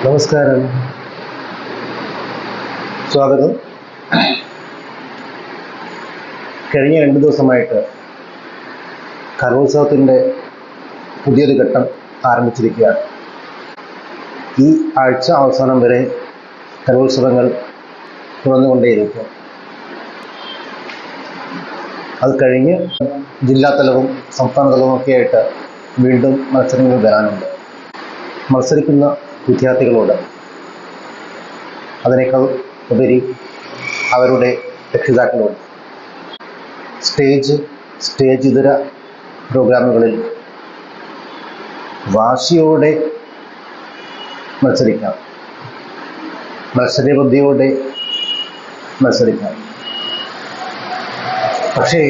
നമസ്കാരം, സ്വാഗതം. കഴിഞ്ഞ 2 ദിവസമായിട്ട് കലോത്സവത്തിൻ്റെ പുതിയൊരു ഘട്ടം ആരംഭിച്ചിരിക്കുകയാണ്. ഈ ആഴ്ച അവസാനം വരെ കലോത്സവങ്ങൾ തുടർന്നുകൊണ്ടേയിരിക്കും. അത് കഴിഞ്ഞ് ജില്ലാതലവും സംസ്ഥാന തലവും ഒക്കെ ആയിട്ട് വീണ്ടും മത്സരങ്ങൾ വരാനുണ്ട്. മത്സരിക്കുന്ന വിദ്യാർത്ഥികളോട് അതിനേക്കാൾ ഉപരി അവരുടെ രക്ഷിതാക്കളോട് സ്റ്റേജ് ഇതര പ്രോഗ്രാമുകളിൽ വാശിയോടെ മത്സരിക്കാം, മത്സരബുദ്ധിയോടെ മത്സരിക്കാം. പക്ഷേ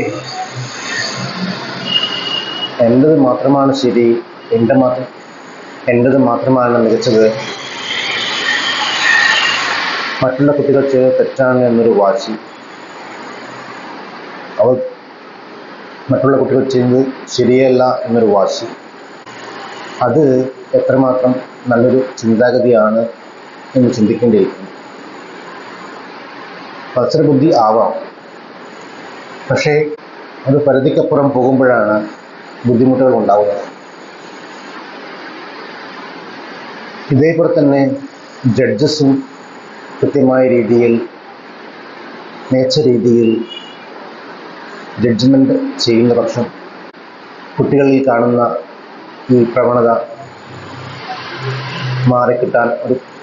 എൻ്റേത് മാത്രമാണ് ശരി, എൻ്റേത് മാത്രമാണ് മികച്ചത്, മറ്റുള്ള കുട്ടികൾ ചെയ്ത് തെറ്റാണ് എന്നൊരു വാശി, മറ്റുള്ള കുട്ടികൾ ചെയ്യുന്നത് ശരിയല്ല എന്നൊരു വാശി, അത് എത്രമാത്രം നല്ലൊരു ചിന്താഗതിയാണ് എന്ന് ചിന്തിക്കേണ്ടിയിരിക്കുന്നു. മത്സരബുദ്ധി ആവാം, പക്ഷേ അത് പരിധിക്കപ്പുറം പോകുമ്പോഴാണ് ബുദ്ധിമുട്ടുകൾ ഉണ്ടാവുന്നത്. ഇതേപോലെ തന്നെ ജഡ്ജസും കൃത്യമായ രീതിയിൽ മികച്ച രീതിയിൽ ജഡ്ജ്മെൻറ്റ് ചെയ്യുന്ന പക്ഷം കുട്ടികളിൽ കാണുന്ന ഈ പ്രവണത മാറിക്കിട്ടാൻ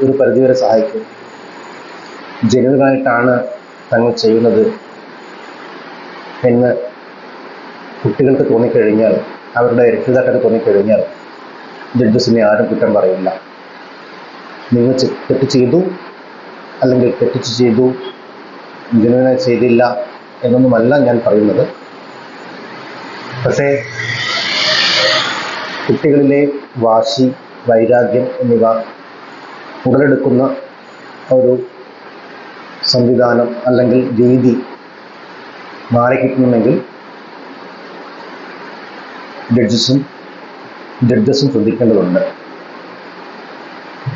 ഒരു പരിധിവരെ സഹായിക്കും. ജനുവനായിട്ടാണ് തങ്ങൾ ചെയ്യുന്നത് എന്ന് കുട്ടികൾക്ക് തോന്നിക്കഴിഞ്ഞാൽ, അവരുടെ രക്ഷിതാക്കൾക്ക് തോന്നിക്കഴിഞ്ഞാൽ ജഡ്ജസിനെ ആരും കുറ്റം പറയില്ല. നിങ്ങൾ തെറ്റ് ചെയ്തു അല്ലെങ്കിൽ തെറ്റിച്ച് ചെയ്തു, ജനുവനായി ചെയ്തില്ല എന്നൊന്നുമല്ല ഞാൻ പറയുന്നത്. പക്ഷേ കുട്ടികളിലെ വാശി, വൈരാഗ്യം എന്നിവ ഉടലെടുക്കുന്ന ഒരു സംവിധാനം അല്ലെങ്കിൽ രീതി മാറിക്കിട്ടണമെങ്കിൽ ജഡ്ജസും ശ്രദ്ധിക്കേണ്ടതുണ്ട്.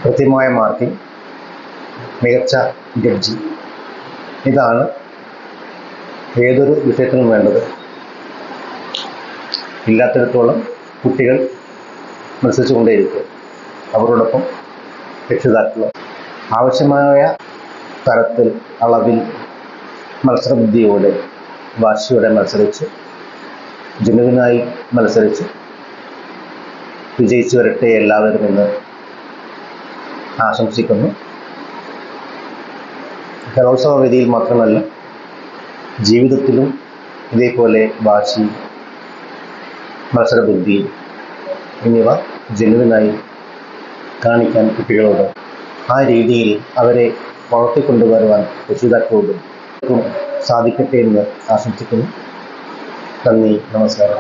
കൃത്യമായ മാർക്കിംഗ്, മികച്ച ജഡ്ജി, ഇതാണ് ഏതൊരു വിഷയത്തിനും വേണ്ടത്. ഇല്ലാത്തിടത്തോളം കുട്ടികൾ മത്സരിച്ചു കൊണ്ടേയിരിക്കും. അവരോടൊപ്പം രക്ഷിതാക്കളും ആവശ്യമായ തരത്തിൽ, അളവിൽ മത്സരബുദ്ധിയോടെ, വാശിയോടെ മത്സരിച്ച്, ജനുവിനായി മത്സരിച്ച് വിജയിച്ചു വരട്ടെ എല്ലാവരും എന്ന് ആശംസിക്കുന്നു. കലോത്സവ വേദിയിൽ മാത്രമല്ല, ജീവിതത്തിലും ഇതേപോലെ വാശി, മത്സരബുദ്ധി എന്നിവ ജനുവിനായി കാണിക്കാൻ കുട്ടികളോട്, ആ രീതിയിൽ അവരെ വളർത്തിക്കൊണ്ടുവരുവാൻ രക്ഷിതാക്കളോടും സാധിക്കട്ടെ എന്ന് ആശംസിക്കുന്നു. നന്ദി, നമസ്കാരം.